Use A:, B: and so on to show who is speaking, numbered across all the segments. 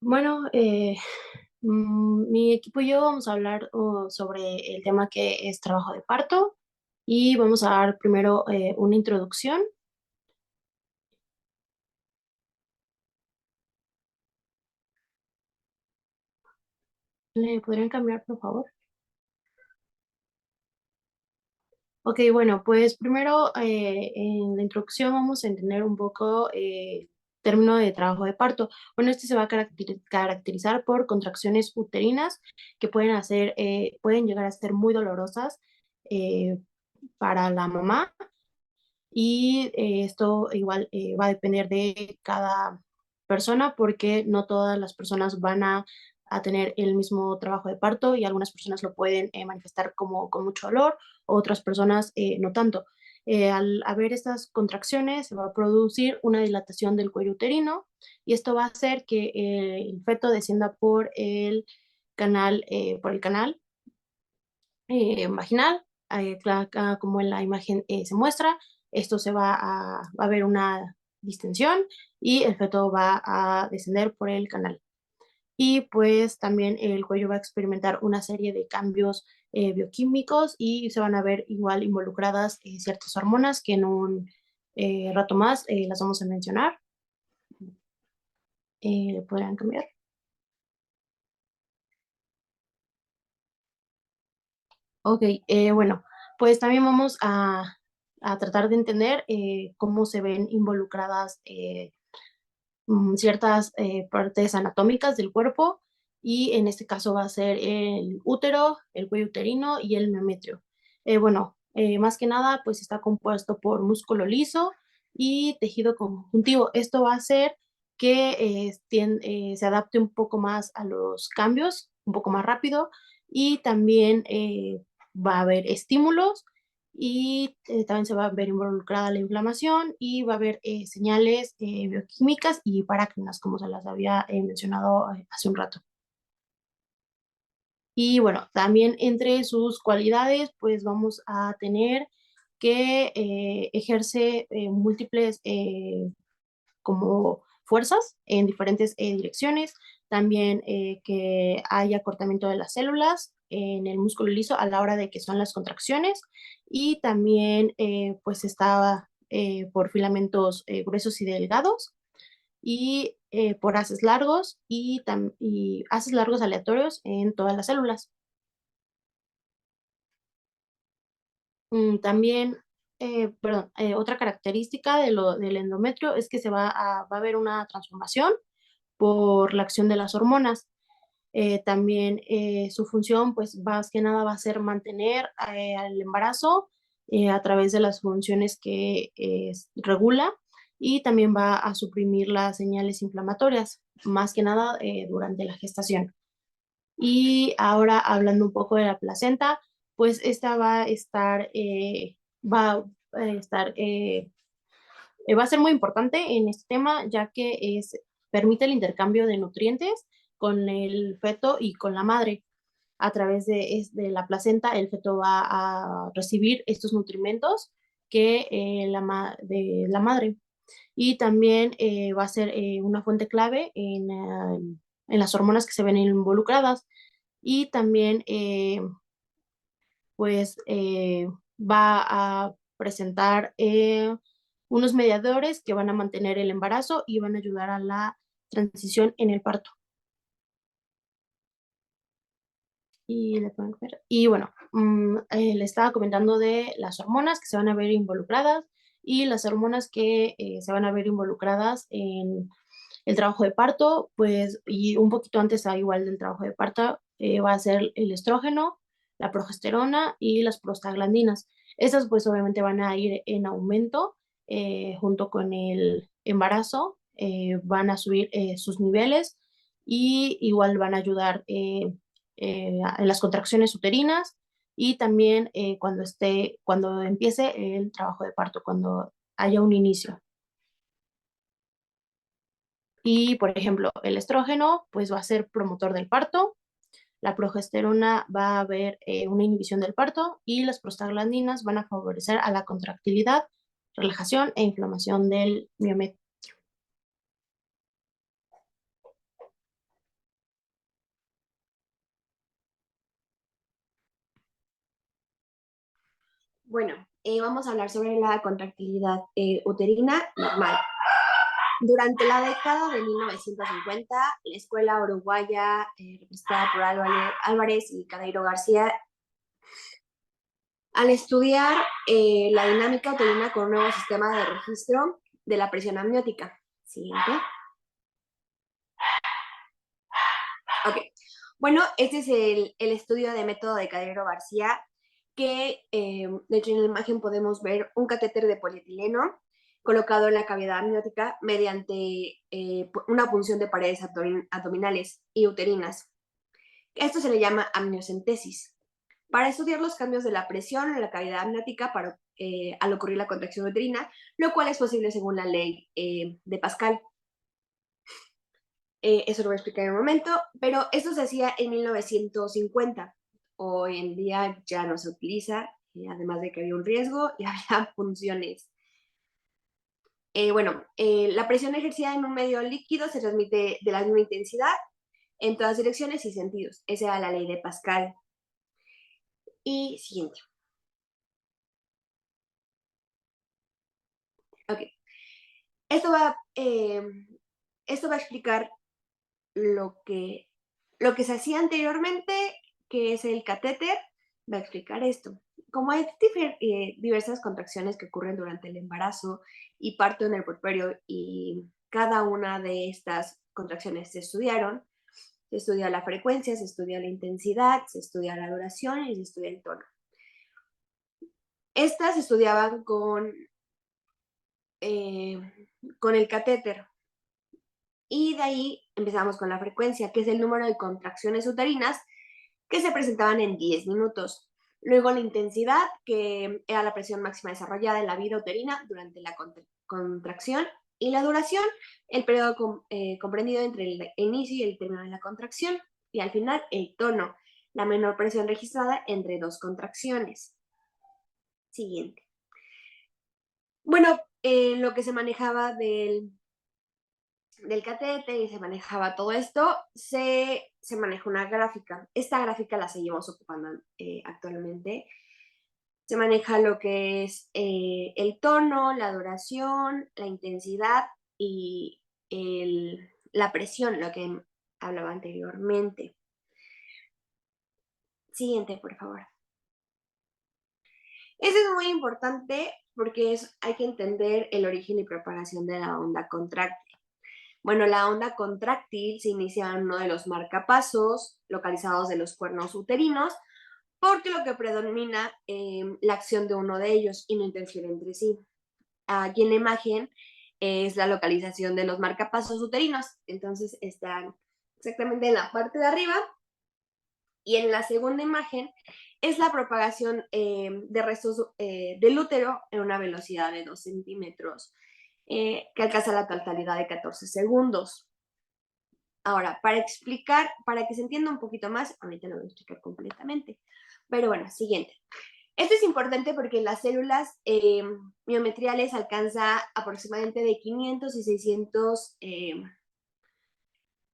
A: Bueno, mi equipo y yo vamos a hablar sobre el tema que es trabajo de parto y vamos a dar primero una introducción. ¿Le podrían cambiar, por favor? Ok, bueno, pues primero en la introducción vamos a entender un poco término de trabajo de parto. Bueno, este se va a caracterizar por contracciones uterinas que pueden llegar a ser muy dolorosas eh, para la mamá. Y esto igual va a depender de cada persona porque no todas las personas van a tener el mismo trabajo de parto y algunas personas lo pueden manifestar como con mucho dolor, otras personas no tanto. Al haber estas contracciones se va a producir una dilatación del cuello uterino y esto va a hacer que el feto descienda por el canal vaginal, como en la imagen se muestra, esto va a haber una distensión y el feto va a descender por el canal. Y pues también el cuello va a experimentar una serie de cambios bioquímicos y se van a ver igual involucradas ciertas hormonas que en un rato más las vamos a mencionar. ¿Podrían cambiar? Ok, bueno, pues también vamos a tratar de entender cómo se ven involucradas ciertas partes anatómicas del cuerpo y en este caso va a ser el útero, el cuello uterino y el miometrio. Bueno, más que nada pues está compuesto por músculo liso y tejido conjuntivo. Esto va a hacer que se adapte un poco más a los cambios, un poco más rápido y también va a haber estímulos y también se va a ver involucrada la inflamación y va a haber señales bioquímicas y parácrinas, como se las había mencionado hace un rato. Y bueno, también entre sus cualidades, pues vamos a tener que ejerce múltiples como fuerzas en diferentes direcciones, también que hay acortamiento de las células en el músculo liso a la hora de que son las contracciones y también pues está por filamentos gruesos y delgados y por haces largos y haces largos aleatorios en todas las células. También, perdón, otra característica del endometrio es que va a haber una transformación por la acción de las hormonas. También su función, pues más que nada va a ser mantener al embarazo a través de las funciones que regula y también va a suprimir las señales inflamatorias, más que nada durante la gestación. Y ahora hablando un poco de la placenta, pues esta va a estar va a ser muy importante en este tema, ya que permite el intercambio de nutrientes con el feto y con la madre. A través de la placenta, el feto va a recibir estos nutrimentos de la madre. Y también va a ser una fuente clave en las hormonas que se ven involucradas. Y también, pues, va a presentar unos mediadores que van a mantener el embarazo y van a ayudar a la transición en el parto. Y bueno, le estaba comentando de las hormonas que se van a ver involucradas y las hormonas que se van a ver involucradas en el trabajo de parto, pues, y un poquito antes, igual del trabajo de parto, va a ser el estrógeno, la progesterona y las prostaglandinas. Esas, pues, obviamente van a ir en aumento junto con el embarazo, van a subir sus niveles y igual van a ayudar en las contracciones uterinas y también cuando empiece el trabajo de parto, cuando haya un inicio. Y, por ejemplo, el estrógeno, pues va a ser promotor del parto, la progesterona va a haber una inhibición del parto y las prostaglandinas van a favorecer a la contractilidad, relajación e inflamación del miometrio. Bueno, vamos a hablar sobre la contractilidad uterina normal. Durante la década de 1950, la escuela uruguaya, representada por Álvarez y Cadeiro García, al estudiar la dinámica uterina con un nuevo sistema de registro de la presión amniótica. Siguiente. Ok. Bueno, este es el estudio de método de Cadeiro García, que de hecho en la imagen podemos ver un catéter de polietileno colocado en la cavidad amniótica mediante una punción de paredes abdominales y uterinas. Esto se le llama amniocentesis. Para estudiar los cambios de la presión en la cavidad amniótica al ocurrir la contracción uterina, lo cual es posible según la ley de Pascal. Eso lo voy a explicar en un momento, pero esto se hacía en 1950. Hoy en día ya no se utiliza, además de que había un riesgo y había funciones. La presión ejercida en un medio líquido se transmite de la misma intensidad en todas direcciones y sentidos. Esa era la ley de Pascal. Y siguiente. Ok. Esto va, esto va a explicar lo que se hacía anteriormente, que es el catéter, va a explicar esto. Como hay diversas contracciones que ocurren durante el embarazo y parto en el puerperio, y cada una de estas contracciones se estudiaron, se estudia la frecuencia, se estudia la intensidad, se estudia la duración y se estudia el tono. Estas se estudiaban con el catéter. Y de ahí empezamos con la frecuencia, que es el número de contracciones uterinas que se presentaban en 10 minutos. Luego la intensidad, que era la presión máxima desarrollada en la vida uterina durante la contracción. Y la duración, el periodo comprendido entre el inicio y el término de la contracción. Y al final, el tono, la menor presión registrada entre dos contracciones. Siguiente. Bueno, lo que se manejaba del catéter y se manejaba todo esto, se maneja una gráfica. Esta gráfica la seguimos ocupando actualmente. Se maneja lo que es el tono, la duración, la intensidad y la presión, lo que hablaba anteriormente. Siguiente, por favor. Eso es muy importante porque hay que entender el origen y propagación de la onda contráctil. Bueno, la onda contráctil se inicia en uno de los marcapasos localizados de los cuernos uterinos, porque lo que predomina la acción de uno de ellos y no interfiere entre sí. Aquí en la imagen es la localización de los marcapasos uterinos, entonces están exactamente en la parte de arriba, y en la segunda imagen es la propagación de restos del útero en una velocidad de 2 centímetros, que alcanza la totalidad de 14 segundos. Ahora, para que se entienda un poquito más, ahorita lo voy a explicar completamente. Pero bueno, siguiente. Esto es importante porque en las células miometriales alcanza aproximadamente de 500 y 600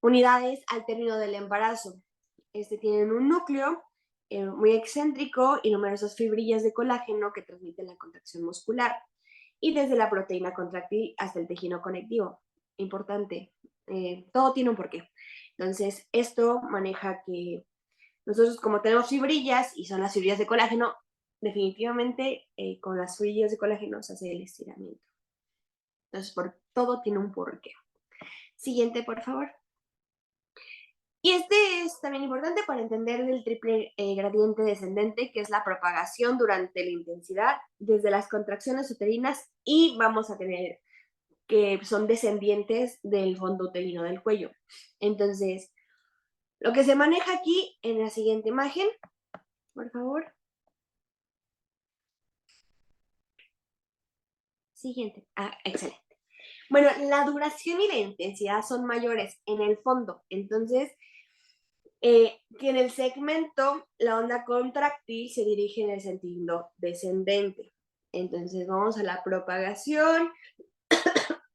A: unidades al término del embarazo. Tienen un núcleo muy excéntrico y numerosas fibrillas de colágeno que transmiten la contracción muscular. Y desde la proteína contráctil hasta el tejido conectivo. Importante. Todo tiene un porqué. Entonces, esto maneja que nosotros, como tenemos fibrillas y son las fibrillas de colágeno, definitivamente con las fibrillas de colágeno se hace el estiramiento. Entonces, todo tiene un porqué. Siguiente, por favor. Y este es también importante para entender el triple gradiente descendente, que es la propagación durante la intensidad desde las contracciones uterinas, y vamos a tener que son descendientes del fondo uterino del cuello. Entonces, lo que se maneja aquí en la siguiente imagen, por favor. Siguiente. Excelente. Bueno, la duración y la intensidad son mayores en el fondo. Entonces, que en el segmento la onda contráctil se dirige en el sentido descendente. Entonces, vamos a la propagación,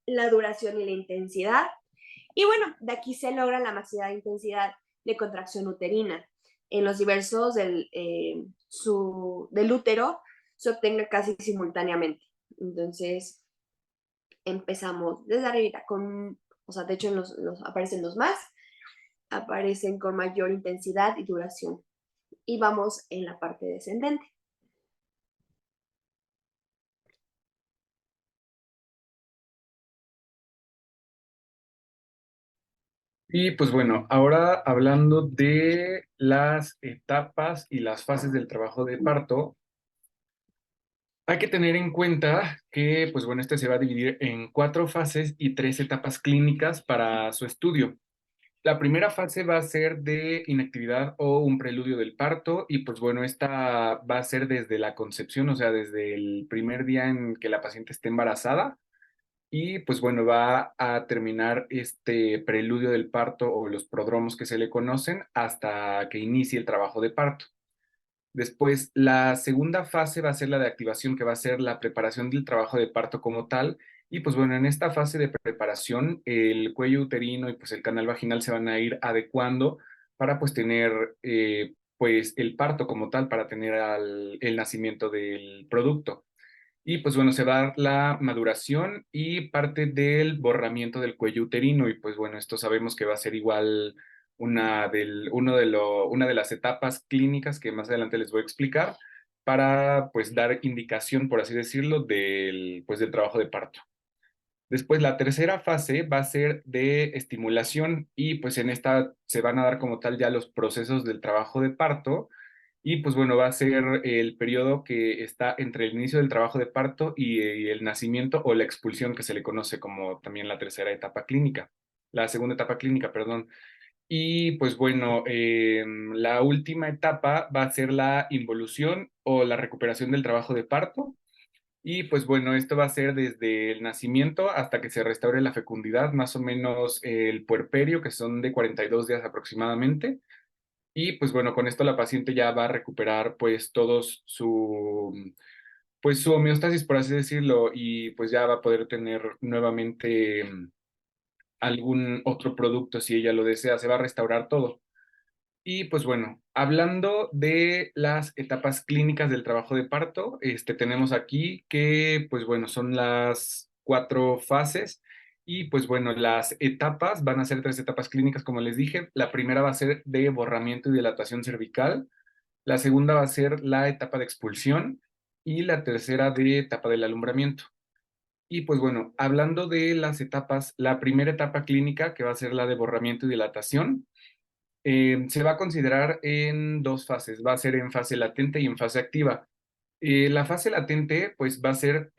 A: la duración y la intensidad. Y bueno, de aquí se logra la máxima intensidad de contracción uterina. En los diversos del útero
B: se obtenga casi simultáneamente. Entonces, empezamos desde arriba con, o sea, de hecho aparecen los más, aparecen con mayor intensidad y duración. Y vamos en la parte descendente.
C: Y pues bueno, ahora hablando de las etapas y las fases del trabajo de parto, hay que tener en cuenta que, pues bueno, este se va a dividir en 4 fases y 3 etapas clínicas para su estudio. La primera fase va a ser de inactividad o un preludio del parto y pues bueno, esta va a ser desde la concepción, o sea, desde el primer día en que la paciente esté embarazada y pues bueno, va a terminar este preludio del parto o los prodromos que se le conocen hasta que inicie el trabajo de parto. Después, la segunda fase va a ser la de activación, que va a ser la preparación del trabajo de parto como tal. Y pues bueno, en esta fase de preparación, el cuello uterino y pues el canal vaginal se van a ir adecuando para pues tener pues el parto como tal, para tener el nacimiento del producto. Y pues bueno, se va a dar la maduración y parte del borramiento del cuello uterino. Y pues bueno, esto sabemos que va a ser igual una de las etapas clínicas que más adelante les voy a explicar para pues dar indicación, por así decirlo, del trabajo de parto. Después, la tercera fase va a ser de estimulación y pues en esta se van a dar como tal ya los procesos del trabajo de parto y pues bueno, va a ser el periodo que está entre el inicio del trabajo de parto y el nacimiento o la expulsión que se le conoce como también la tercera etapa clínica, la segunda etapa clínica, perdón. Y pues bueno, la última etapa va a ser la involución o la recuperación del trabajo de parto y pues bueno, esto va a ser desde el nacimiento hasta que se restaure la fecundidad, más o menos el puerperio, que son de 42 días aproximadamente. Y pues bueno, con esto la paciente ya va a recuperar pues pues su homeostasis, por así decirlo, y pues ya va a poder tener nuevamente algún otro producto si ella lo desea, se va a restaurar todo. Y pues bueno, hablando de las etapas clínicas del trabajo de parto, tenemos aquí que pues bueno, son las 4 fases y pues bueno, las etapas van a ser 3 etapas clínicas, como les dije. La primera va a ser de borramiento y dilatación cervical, la segunda va a ser la etapa de expulsión y la tercera de etapa del alumbramiento. Y pues bueno, hablando de las etapas, la primera etapa clínica, que va a ser la de borramiento y dilatación, se va a considerar en 2 fases, va a ser en fase latente y en fase activa. La fase latente pues va a ser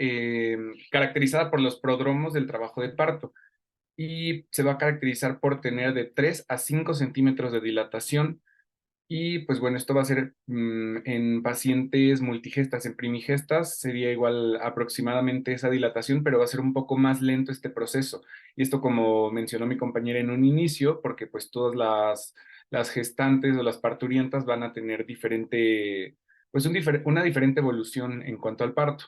C: caracterizada por los prodromos del trabajo de parto y se va a caracterizar por tener de 3 a 5 centímetros de dilatación y pues bueno, esto va a ser en pacientes multigestas, en primigestas sería igual aproximadamente esa dilatación, pero va a ser un poco más lento este proceso. Y esto como mencionó mi compañera en un inicio, porque pues todas las gestantes o las parturientas van a tener pues una diferente evolución en cuanto al parto.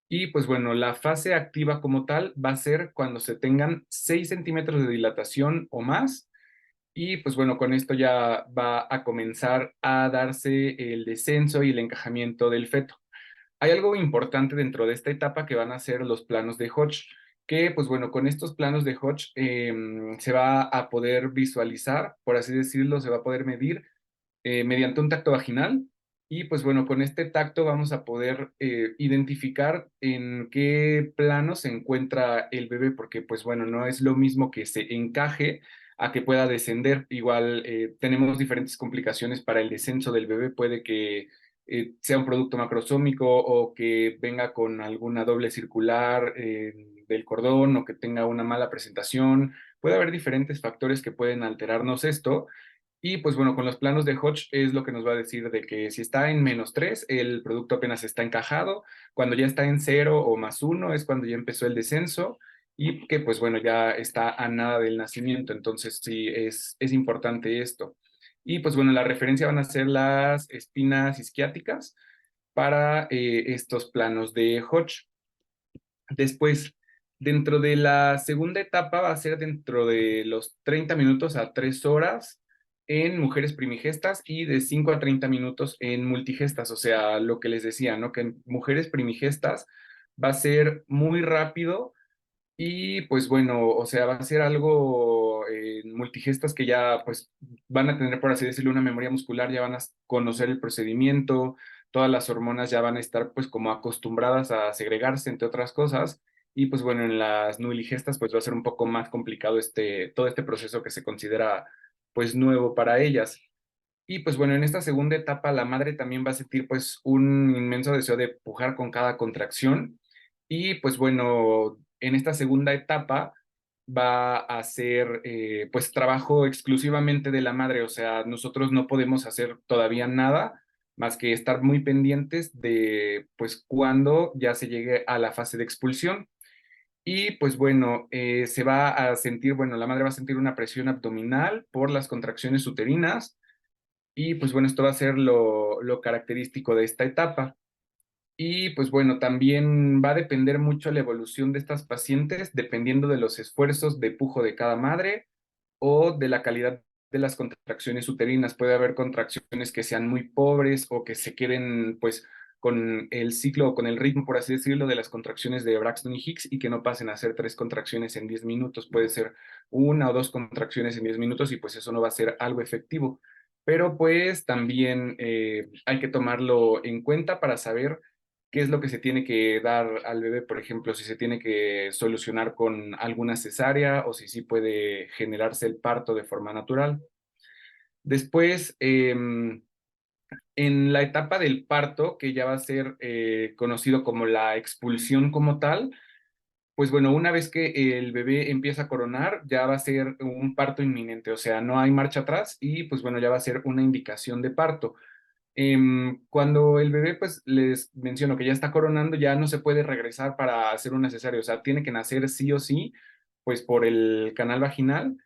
C: Y pues bueno, la fase activa como tal va a ser cuando se tengan 6 centímetros de dilatación o más y pues bueno, con esto ya va a comenzar a darse el descenso y el encajamiento del feto. Hay algo importante dentro de esta etapa que van a ser los planos de Hodge, que pues bueno, con estos planos de Hodge se va a poder visualizar, por así decirlo, se va a poder medir mediante un tacto vaginal. Y pues bueno, con este tacto vamos a poder identificar en qué plano se encuentra el bebé, porque pues bueno, no es lo mismo que se encaje a que pueda descender. Igual tenemos diferentes complicaciones para el descenso del bebé, puede que sea un producto macrosómico o que venga con alguna doble circular del cordón o que tenga una mala presentación. Puede haber diferentes factores que pueden alterarnos esto y pues bueno, con los planos de Hodge es lo que nos va a decir de que si está en -3, el producto apenas está encajado. Cuando ya está en 0 o +1 es cuando ya empezó el descenso y que pues bueno, ya está a nada del nacimiento. Entonces sí, es importante esto. Y pues bueno, la referencia van a ser las espinas isquiáticas para estos planos de Hodge. Después, dentro de la segunda etapa va a ser dentro de los 30 minutos a 3 horas en mujeres primigestas y de 5 a 30 minutos en multigestas. O sea, lo que les decía, ¿no? Que en mujeres primigestas va a ser muy rápido y pues bueno, o sea, va a ser algo multigestas que ya pues van a tener, por así decirlo, una memoria muscular, ya van a conocer el procedimiento, todas las hormonas ya van a estar pues como acostumbradas a segregarse, entre otras cosas. Y pues bueno, en las nuligestas pues va a ser un poco más complicado todo este proceso que se considera pues nuevo para ellas. Y pues bueno, en esta segunda etapa la madre también va a sentir pues un inmenso deseo de pujar con cada contracción y pues bueno, en esta segunda etapa va a ser pues trabajo exclusivamente de la madre, o sea, nosotros no podemos hacer todavía nada más que estar muy pendientes de pues cuando ya se llegue a la fase de expulsión. Y pues bueno, se va a sentir, bueno, la madre va a sentir una presión abdominal por las contracciones uterinas y pues bueno, esto va a ser lo característico de esta etapa. Y pues bueno, también va a depender mucho la evolución de estas pacientes, dependiendo de los esfuerzos de pujo de cada madre o de la calidad de las contracciones uterinas. Puede haber contracciones que sean muy pobres o que se queden pues con el ciclo o con el ritmo, por así decirlo, de las contracciones de Braxton y Hicks y que no pasen a hacer 3 contracciones en 10 minutos. Puede ser 1 o 2 contracciones en 10 minutos y pues eso no va a ser algo efectivo. Pero pues también hay que tomarlo en cuenta para saber qué es lo que se tiene que dar al bebé, por ejemplo, si se tiene que solucionar con alguna cesárea o si sí puede generarse el parto de forma natural. Después, en la etapa del parto, que ya va a ser conocido como la expulsión como tal, pues bueno, una vez que el bebé empieza a coronar, ya va a ser un parto inminente, o sea, no hay marcha atrás y pues bueno, ya va a ser una indicación de parto. Cuando el bebé, pues les menciono que ya está coronando, ya no se puede regresar para hacer una cesárea, o sea, tiene que nacer sí o sí, pues por el canal vaginal.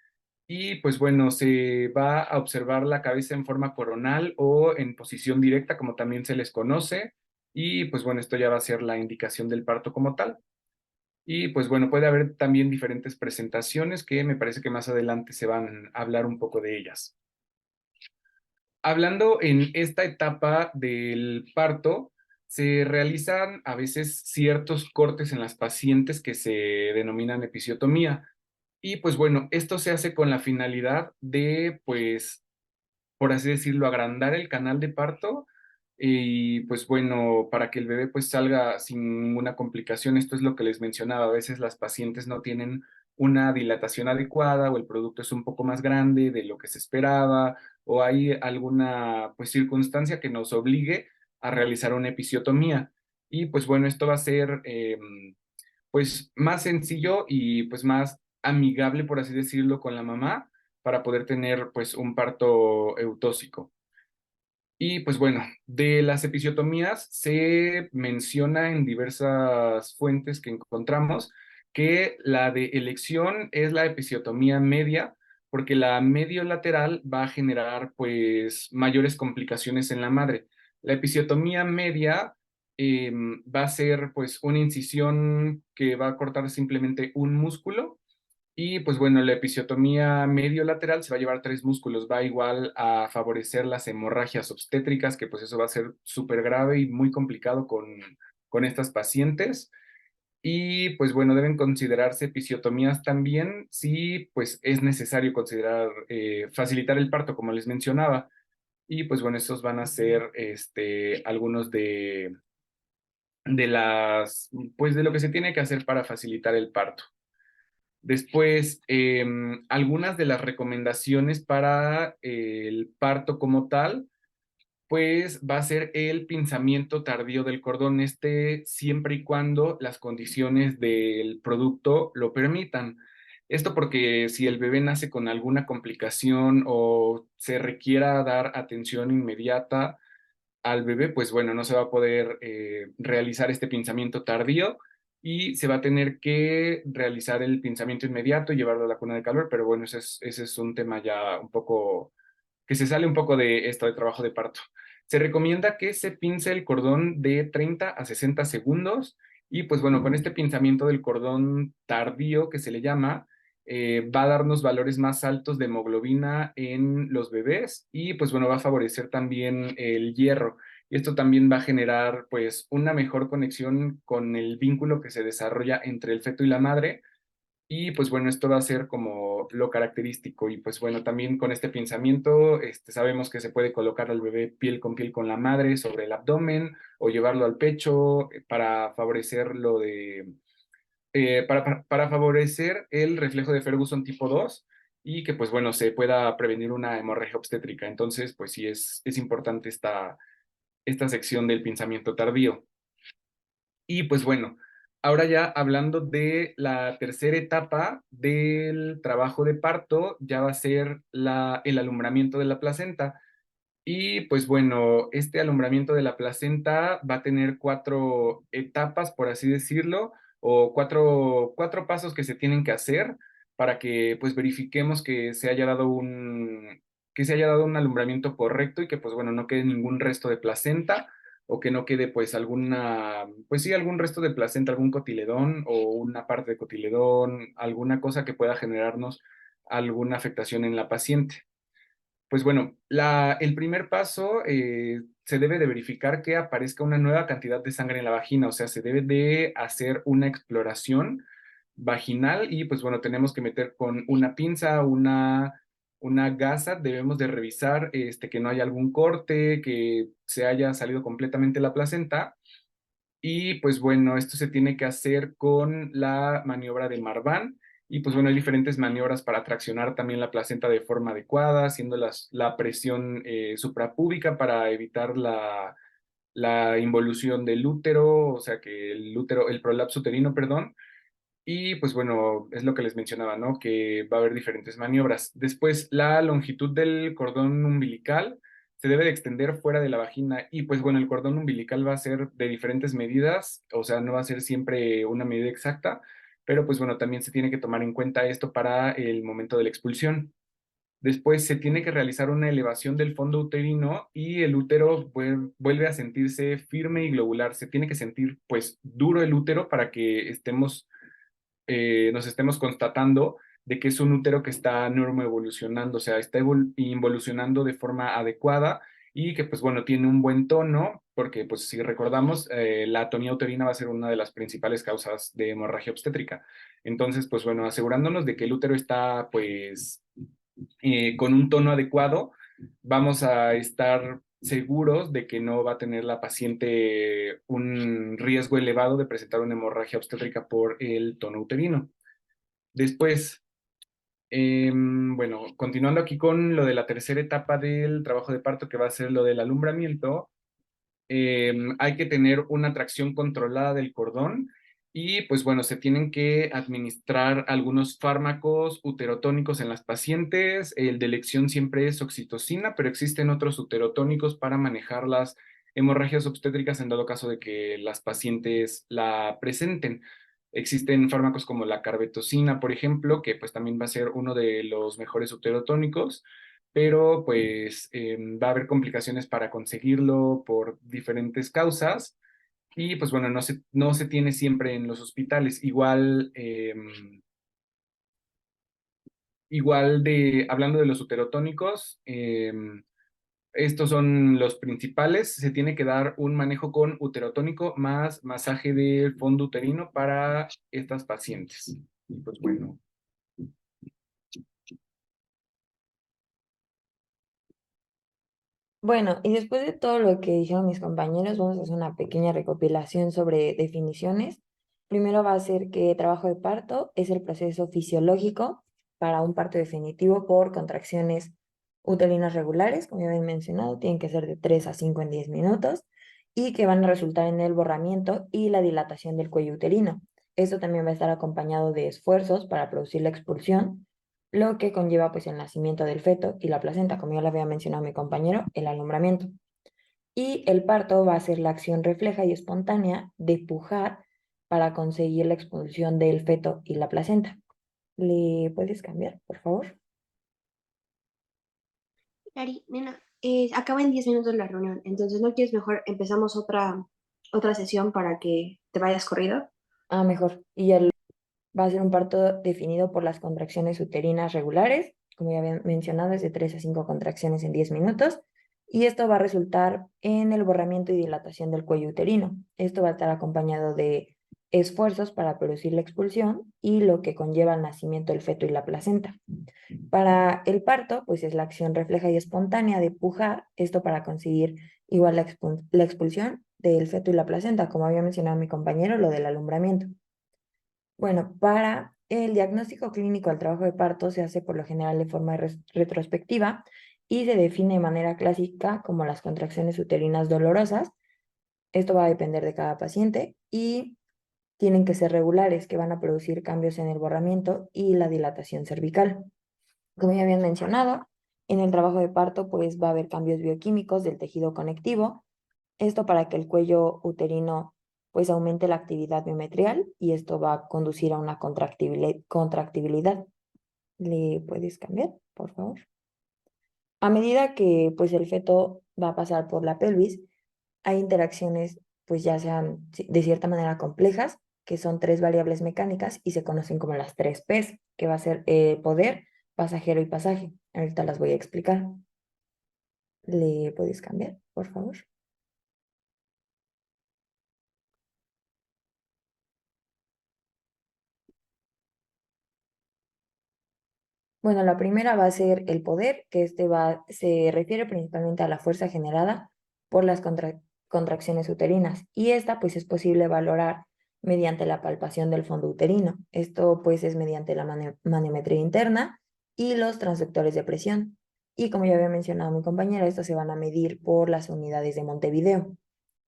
C: Y pues bueno, se va a observar la cabeza en forma coronal o en posición directa, como también se les conoce. Y pues bueno, esto ya va a ser la indicación del parto como tal. Y pues bueno, puede haber también diferentes presentaciones que me parece que más adelante se van a hablar un poco de ellas. Hablando en esta etapa del parto, se realizan a veces ciertos cortes en las pacientes que se denominan episiotomía. Y pues bueno, esto se hace con la finalidad de, pues, por así decirlo, agrandar el canal de parto y pues bueno, para que el bebé pues salga sin ninguna complicación. Esto es lo que les mencionaba, a veces las pacientes no tienen una dilatación adecuada o el producto es un poco más grande de lo que se esperaba o hay alguna pues circunstancia que nos obligue a realizar una episiotomía. Y pues bueno, esto va a ser pues más sencillo y pues más amigable, por así decirlo, con la mamá para poder tener pues un parto eutóxico. Y pues bueno, de las episiotomías se menciona en diversas fuentes que encontramos que la de elección es la episiotomía media, porque la mediolateral va a generar pues mayores complicaciones en la madre. La episiotomía media va a ser pues una incisión que va a cortar simplemente un músculo y pues bueno, la episiotomía medio-lateral se va a llevar 3 músculos, va igual a favorecer las hemorragias obstétricas, que pues eso va a ser súper grave y muy complicado con estas pacientes. Y pues bueno, deben considerarse episiotomías también si pues es necesario considerar facilitar el parto, como les mencionaba. Y pues bueno, estos van a ser algunos de las, pues de lo que se tiene que hacer para facilitar el parto. Después, algunas de las recomendaciones para el parto como tal, pues va a ser el pinzamiento tardío del cordón, siempre y cuando las condiciones del producto lo permitan. Esto porque si el bebé nace con alguna complicación o se requiera dar atención inmediata al bebé, pues bueno, no se va a poder realizar este pinzamiento tardío y se va a tener que realizar el pinzamiento inmediato y llevarlo a la cuna de calor, pero bueno, ese es un tema ya un poco que se sale un poco de esto de trabajo de parto. Se recomienda que se pince el cordón de 30 a 60 segundos y pues bueno, con este pinzamiento del cordón tardío que se le llama, va a darnos valores más altos de hemoglobina en los bebés y pues bueno, va a favorecer también el hierro. Y esto también va a generar pues una mejor conexión con el vínculo que se desarrolla entre el feto y la madre. Y pues bueno, esto va a ser como lo característico. Y pues bueno, también con este pensamiento, sabemos que se puede colocar al bebé piel con la madre sobre el abdomen o llevarlo al pecho para favorecer lo de para favorecer el reflejo de Ferguson tipo 2 y que pues bueno, se pueda prevenir una hemorragia obstétrica. Entonces, pues sí, es importante esta sección del pinzamiento tardío. Y pues bueno, ahora ya hablando de la tercera etapa del trabajo de parto, ya va a ser el alumbramiento de la placenta. Y pues bueno, este alumbramiento de la placenta va a tener 4 etapas, por así decirlo, o cuatro pasos que se tienen que hacer para que pues verifiquemos que se haya dado un alumbramiento correcto y que pues bueno, no quede ningún resto de placenta o que no quede pues pues sí, algún resto de placenta, algún cotiledón o una parte de cotiledón, alguna cosa que pueda generarnos alguna afectación en la paciente. Pues bueno, el primer paso se debe de verificar que aparezca una nueva cantidad de sangre en la vagina, o sea, se debe de hacer una exploración vaginal y pues bueno, tenemos que meter con una pinza, una gasa, debemos de revisar que no haya algún corte, que se haya salido completamente la placenta y pues bueno, esto se tiene que hacer con la maniobra de Marvan. Y pues bueno, hay diferentes maniobras para traccionar también la placenta de forma adecuada, haciendo la presión suprapúbica para evitar la involución del útero, o sea que el prolapso uterino, perdón. Y pues bueno, es lo que les mencionaba, ¿no? Que va a haber diferentes maniobras. Después, la longitud del cordón umbilical se debe de extender fuera de la vagina y pues bueno, el cordón umbilical va a ser de diferentes medidas, o sea, no va a ser siempre una medida exacta, pero pues bueno, también se tiene que tomar en cuenta esto para el momento de la expulsión. Después se tiene que realizar una elevación del fondo uterino y el útero vuelve a sentirse firme y globular. Se tiene que sentir pues duro el útero para que nos estemos constatando de que es un útero que está normoevolucionando, o sea, está involucionando de forma adecuada y que pues bueno, tiene un buen tono, porque pues si recordamos, la atonía uterina va a ser una de las principales causas de hemorragia obstétrica. Entonces, pues bueno, asegurándonos de que el útero está pues con un tono adecuado, vamos a estar seguros de que no va a tener la paciente un riesgo elevado de presentar una hemorragia obstétrica por el tono uterino. Después, bueno, continuando aquí con lo de la tercera etapa del trabajo de parto, que va a ser lo del alumbramiento, hay que tener una tracción controlada del cordón y pues bueno, se tienen que administrar algunos fármacos uterotónicos en las pacientes. El de elección siempre es oxitocina, pero existen otros uterotónicos para manejar las hemorragias obstétricas en dado caso de que las pacientes la presenten. Existen fármacos como la carbetocina, por ejemplo, que pues también va a ser uno de los mejores uterotónicos, pero pues va a haber complicaciones para conseguirlo por diferentes causas y pues bueno, no se tiene siempre en los hospitales. Hablando de los uterotónicos, estos son los principales. Se tiene que dar un manejo con uterotónico más masaje del fondo uterino para estas pacientes. Y pues bueno.
D: Bueno, y después de todo lo que dijeron mis compañeros, vamos a hacer una pequeña recopilación sobre definiciones. Primero va a ser que trabajo de parto es el proceso fisiológico para un parto definitivo por contracciones uterinas regulares, como ya habían mencionado, tienen que ser de 3 a 5 en 10 minutos y que van a resultar en el borramiento y la dilatación del cuello uterino. Esto también va a estar acompañado de esfuerzos para producir la expulsión, lo que conlleva pues el nacimiento del feto y la placenta, como ya lo había mencionado mi compañero, el alumbramiento. Y el parto va a ser la acción refleja y espontánea de pujar para conseguir la expulsión del feto y la placenta. ¿Le puedes cambiar, por favor?
B: Ari, nena, acaba en 10 minutos la reunión, entonces ¿no quieres mejor empezamos otra sesión para que te vayas corrido?
D: Ah, mejor. Y ya Va a ser un parto definido por las contracciones uterinas regulares, como ya había mencionado, es de 3 a 5 contracciones en 10 minutos, y esto va a resultar en el borramiento y dilatación del cuello uterino. Esto va a estar acompañado de esfuerzos para producir la expulsión y lo que conlleva el nacimiento del feto y la placenta. Para el parto, pues es la acción refleja y espontánea de pujar, esto para conseguir igual la expulsión del feto y la placenta, como había mencionado mi compañero, lo del alumbramiento. Bueno, para el diagnóstico clínico al trabajo de parto se hace por lo general de forma retrospectiva y se define de manera clásica como las contracciones uterinas dolorosas. Esto va a depender de cada paciente y tienen que ser regulares, que van a producir cambios en el borramiento y la dilatación cervical. Como ya habían mencionado, en el trabajo de parto pues va a haber cambios bioquímicos del tejido conectivo, esto para que el cuello uterino pues aumente la actividad miometrial y esto va a conducir a una contractibilidad. ¿Le puedes cambiar, por favor? A medida que pues el feto va a pasar por la pelvis, hay interacciones pues ya sean de cierta manera complejas, que son tres variables mecánicas y se conocen como las tres Ps, que va a ser poder, pasajero y pasaje. Ahorita las voy a explicar. ¿Le puedes cambiar, por favor? Bueno, la primera va a ser el poder, que se refiere principalmente a la fuerza generada por las contracciones uterinas. Y esta pues es posible valorar mediante la palpación del fondo uterino. Esto pues es mediante la maniometría interna y los transductores de presión. Y como ya había mencionado mi compañera, estos se van a medir por las unidades de Montevideo.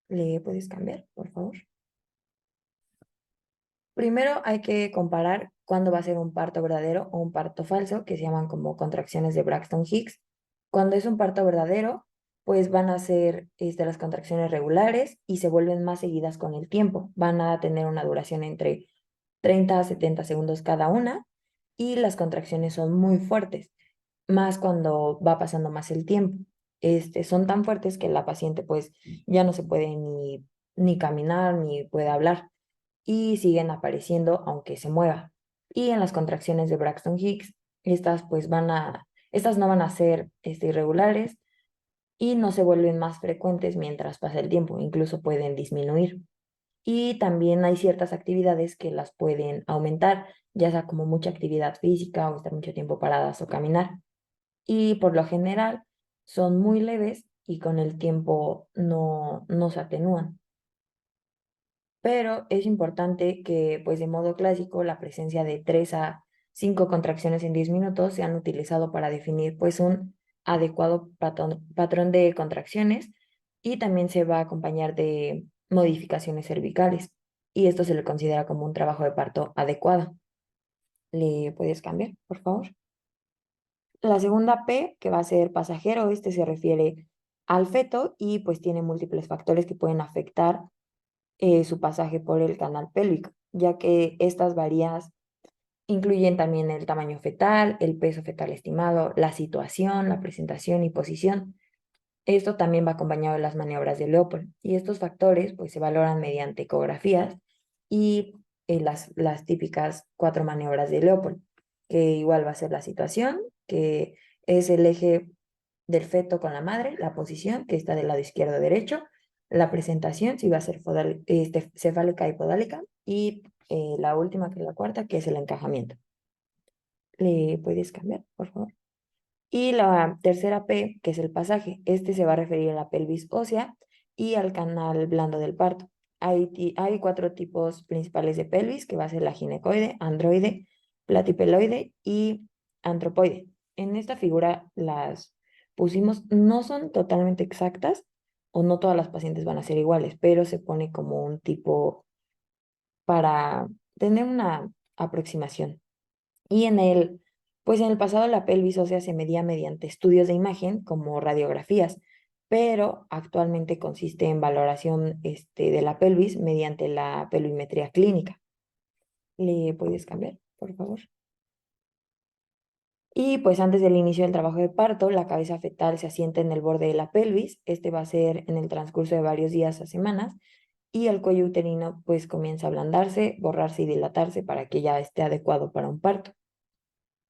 D: ¿Le puedes cambiar, por favor? Primero hay que comparar cuándo va a ser un parto verdadero o un parto falso, que se llaman como contracciones de Braxton Hicks. Cuando es un parto verdadero, pues van a ser las contracciones regulares y se vuelven más seguidas con el tiempo. Van a tener una duración entre 30 a 70 segundos cada una y las contracciones son muy fuertes, más cuando va pasando más el tiempo. Son tan fuertes que la paciente pues ya no se puede ni caminar ni puede hablar y siguen apareciendo aunque se mueva. Y en las contracciones de Braxton Hicks, estas no van a ser irregulares y no se vuelven más frecuentes mientras pasa el tiempo, incluso pueden disminuir. Y también hay ciertas actividades que las pueden aumentar, ya sea como mucha actividad física o estar mucho tiempo paradas o caminar. Y por lo general son muy leves y con el tiempo no se atenúan, pero es importante que, pues de modo clásico, la presencia de 3 a 5 contracciones en 10 minutos se han utilizado para definir, pues, un adecuado patrón de contracciones y también se va a acompañar de modificaciones cervicales y esto se le considera como un trabajo de parto adecuado. ¿Le puedes cambiar, por favor? La segunda P, que va a ser pasajero, se refiere al feto y pues tiene múltiples factores que pueden afectar su pasaje por el canal pélvico, ya que estas varias incluyen también el tamaño fetal, el peso fetal estimado, la situación, la presentación y posición. Esto también va acompañado de las maniobras de Leopold y estos factores pues se valoran mediante ecografías y las típicas 4 maniobras de Leopold, que igual va a ser la situación, que es el eje del feto con la madre, la posición, que está del lado izquierdo derecho, la presentación, si va a ser cefálica y podálica, y la última, que es la cuarta, que es el encajamiento. ¿Le puedes cambiar, por favor? Y la tercera P, que es el pasaje, se va a referir a la pelvis ósea y al canal blando del parto. Hay 4 tipos principales de pelvis, que va a ser la ginecoide, androide, platipeloide y antropoide. En esta figura las pusimos, no son totalmente exactas o no todas las pacientes van a ser iguales, pero se pone como un tipo para tener una aproximación. Y pues en el pasado la pelvis ósea se medía mediante estudios de imagen como radiografías, pero actualmente consiste en valoración de la pelvis mediante la pelvimetría clínica. ¿Le puedes cambiar, por favor? Y pues antes del inicio del trabajo de parto, la cabeza fetal se asienta en el borde de la pelvis. Este va a ser en el transcurso de varios días a semanas y el cuello uterino pues comienza a ablandarse, borrarse y dilatarse para que ya esté adecuado para un parto.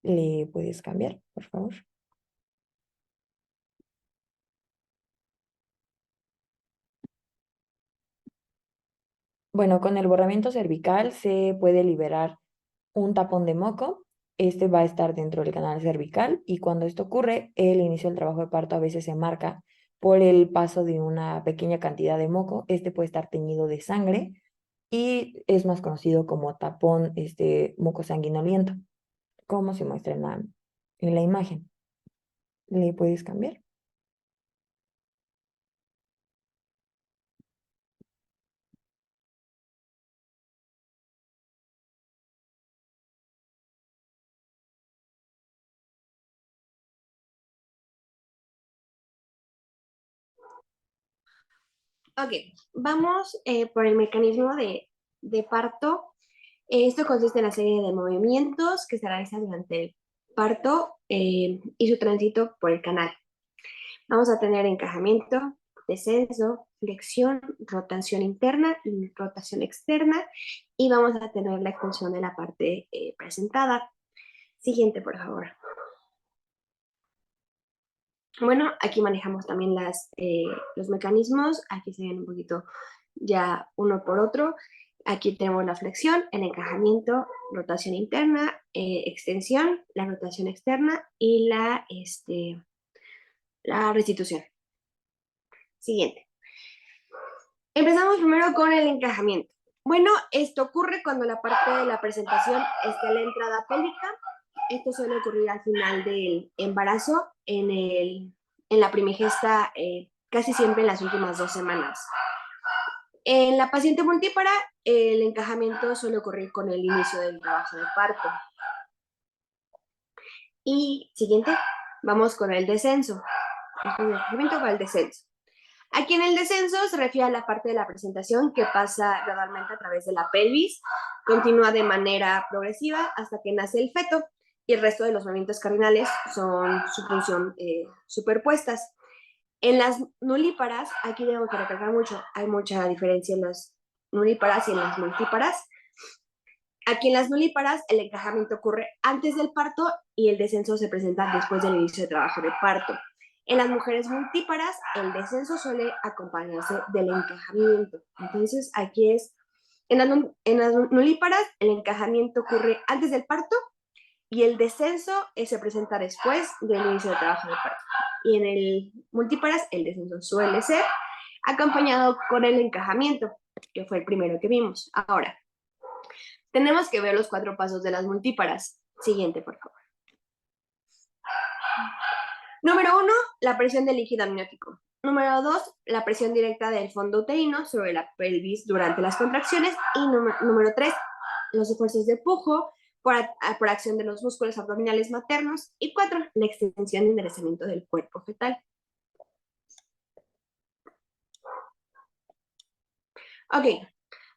D: ¿Le puedes cambiar, por favor? Bueno, con el borramiento cervical se puede liberar un tapón de moco. Este va a estar dentro del canal cervical y cuando esto ocurre, el inicio del trabajo de parto a veces se marca por el paso de una pequeña cantidad de moco. Este puede estar teñido de sangre y es más conocido como tapón moco sanguinoliento, como se muestra en la imagen. ¿Le puedes cambiar?
B: Ok, vamos por el mecanismo de parto. Esto consiste en la serie de movimientos que se realizan durante el parto y su tránsito por el canal. Vamos a tener encajamiento, descenso, flexión, rotación interna y rotación externa y vamos a tener la expulsión de la parte presentada. Siguiente, por favor. Bueno, aquí manejamos también los mecanismos. Aquí se ven un poquito ya uno por otro. Aquí tenemos la flexión, el encajamiento, rotación interna, extensión, la rotación externa y la restitución. Siguiente. Empezamos primero con el encajamiento. Bueno, esto ocurre cuando la parte de la presentación está en la entrada pélvica. Esto suele ocurrir al final del embarazo, en la primigesta, casi siempre en las últimas 2 semanas. En la paciente multípara, el encajamiento suele ocurrir con el inicio del trabajo de parto. Y siguiente, vamos con el descenso. El encajamiento va al descenso. Aquí en el descenso se refiere a la parte de la presentación que pasa gradualmente a través de la pelvis, continúa de manera progresiva hasta que nace el feto y el resto de los movimientos cardinales son su función superpuestas. En las nulíparas, aquí tengo que recalcar mucho, hay mucha diferencia en las nulíparas y en las multíparas. Aquí en las nulíparas el encajamiento ocurre antes del parto y el descenso se presenta después del inicio de trabajo de parto. En las mujeres multíparas, el descenso suele acompañarse del encajamiento. Entonces, aquí en las nulíparas, el encajamiento ocurre antes del parto y el descenso se presenta después del inicio del trabajo de parto. Y en el multíparas, el descenso suele ser acompañado con el encajamiento, que fue el primero que vimos. Ahora, tenemos que ver los 4 pasos de las multíparas. Siguiente, por favor. Número 1, la presión del líquido amniótico. Número 2, la presión directa del fondo uterino sobre la pelvis durante las contracciones. Y número 3, los esfuerzos de pujo por acción de los músculos abdominales maternos. Y 4, la extensión y enderezamiento del cuerpo fetal. Ok,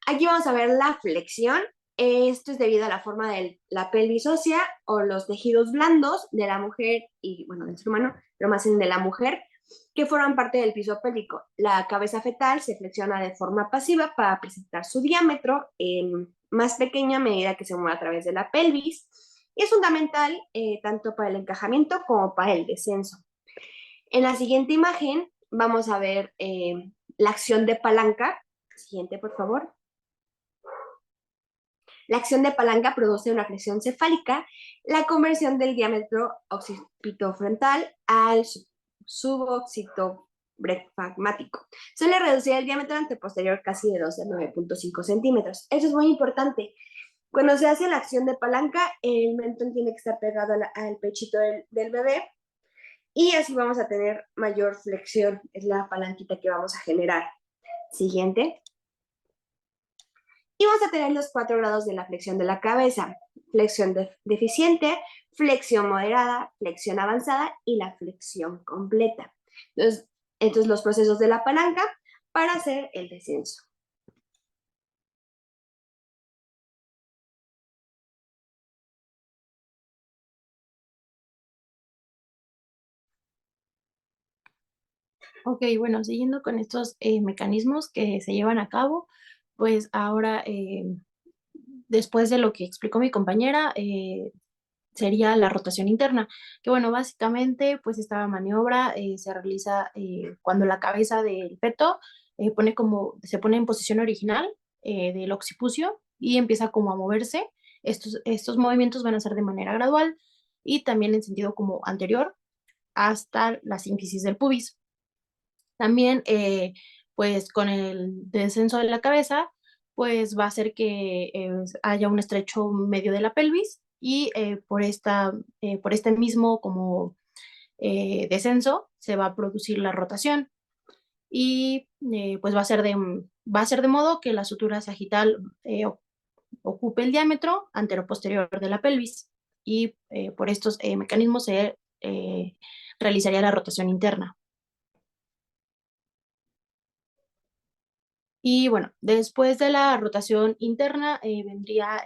B: aquí vamos a ver la flexión. Esto es debido a la forma de la pelvis ósea o los tejidos blandos de la mujer y, bueno, del ser humano, pero más bien de la mujer, que forman parte del piso pélvico. La cabeza fetal se flexiona de forma pasiva para presentar su diámetro más pequeño a medida que se mueve a través de la pelvis. Y es fundamental tanto para el encajamiento como para el descenso. En la siguiente imagen vamos a ver la acción de palanca. Siguiente, por favor. La acción de palanca produce una flexión cefálica, la conversión del diámetro occipitofrontal al suboccipitobrecfagmático. Suele reducir el diámetro anteposterior casi de 2 a 9.5 centímetros. Eso es muy importante. Cuando se hace la acción de palanca, el mentón tiene que estar pegado al pechito del bebé y así vamos a tener mayor flexión. Es la palanquita que vamos a generar. Siguiente. Y vamos a tener los 4 grados de la flexión de la cabeza. Flexión deficiente, flexión moderada, flexión avanzada y la flexión completa. Entonces los procesos de la palanca para hacer el descenso.
A: Ok, bueno, siguiendo con estos mecanismos que se llevan a cabo, pues ahora, después de lo que explicó mi compañera, sería la rotación interna, que bueno, básicamente pues esta maniobra se realiza cuando la cabeza del feto se pone en posición original del occipucio y empieza como a moverse. Estos movimientos van a ser de manera gradual y también en sentido como anterior hasta la sínfisis del pubis. También, pues con el descenso de la cabeza, pues va a hacer que haya un estrecho medio de la pelvis y por este mismo como descenso se va a producir la rotación y pues va a ser de modo que la sutura sagital ocupe el diámetro anteroposterior de la pelvis y por estos mecanismos se realizaría la rotación interna. Y bueno, después de la rotación interna vendría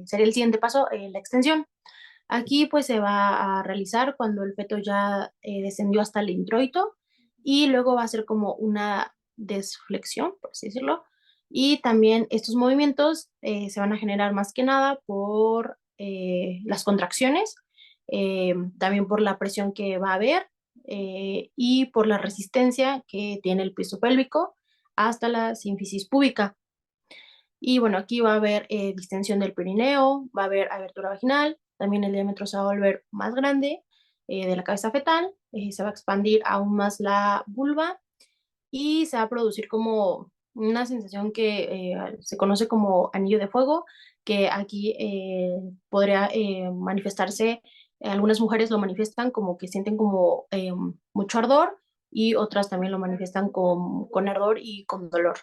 A: sería el siguiente paso, la extensión. Aquí pues se va a realizar cuando el feto ya descendió hasta el introito y luego va a ser como una desflexión, por así decirlo. Y también estos movimientos se van a generar más que nada por las contracciones, también por la presión que va a haber y por la resistencia que tiene el piso pélvico hasta la sínfisis púbica. Y bueno, aquí va a haber distensión del perineo, va a haber abertura vaginal, también el diámetro se va a volver más grande de la cabeza fetal, se va a expandir aún más la vulva y se va a producir como una sensación que se conoce como anillo de fuego, que aquí podría manifestarse, algunas mujeres lo manifiestan como que sienten como mucho ardor y otras también lo manifiestan con ardor y con dolor.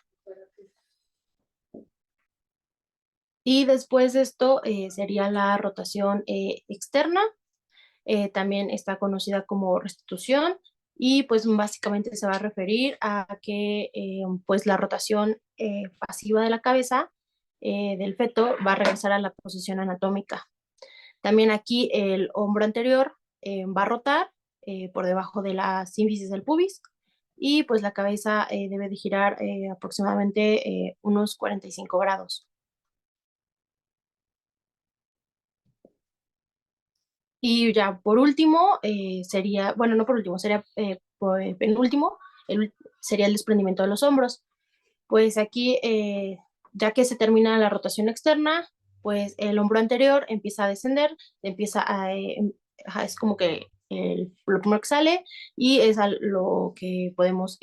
A: Y después de esto sería la rotación externa, también está conocida como restitución y pues básicamente se va a referir a que pues la rotación pasiva de la cabeza del feto va a regresar a la posición anatómica. También aquí el hombro anterior va a rotar por debajo de la sínfisis del pubis y pues la cabeza debe de girar aproximadamente unos 45 grados. Y ya por último, sería, bueno, no por último, sería penúltimo, sería el desprendimiento de los hombros. Pues aquí, ya que se termina la rotación externa, pues el hombro anterior empieza a descender, es como que lo primero que sale y es lo que podemos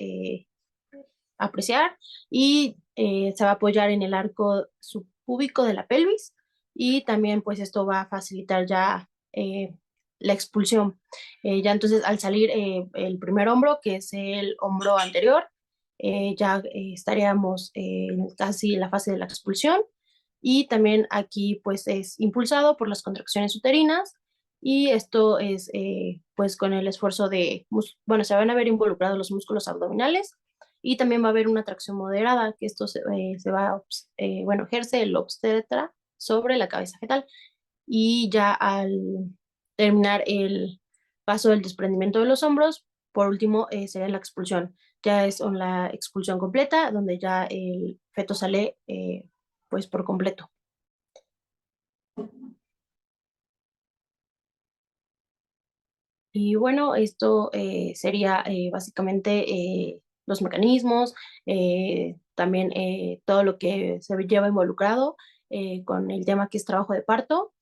A: apreciar y se va a apoyar en el arco subpúbico de la pelvis y también pues esto va a facilitar ya la expulsión. Ya entonces al salir el primer hombro, que es el hombro anterior, ya estaríamos en casi la fase de la expulsión y también aquí pues es impulsado por las contracciones uterinas y esto es pues con el esfuerzo bueno, se van a ver involucrados los músculos abdominales y también va a haber una tracción moderada, que esto se va, bueno, ejerce el obstetra sobre la cabeza fetal y ya al terminar el paso del desprendimiento de los hombros, por último sería la expulsión. Ya es la expulsión completa, donde ya el feto sale pues por completo. Y bueno, esto sería básicamente los mecanismos, también todo lo que se lleva involucrado con el tema que es trabajo de parto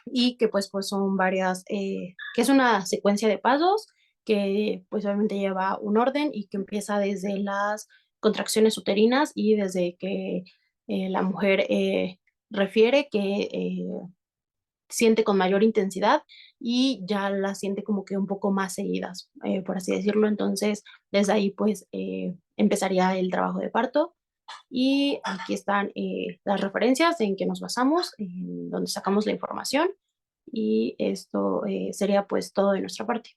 A: y que pues son que es una secuencia de pasos que pues obviamente lleva un orden y que empieza desde las contracciones uterinas y desde que la mujer refiere que siente con mayor intensidad y ya las siente como que un poco más seguidas, por así decirlo. Entonces, desde ahí pues empezaría el trabajo de parto y aquí están las referencias en que nos basamos, en donde sacamos la información y esto sería pues todo de nuestra parte.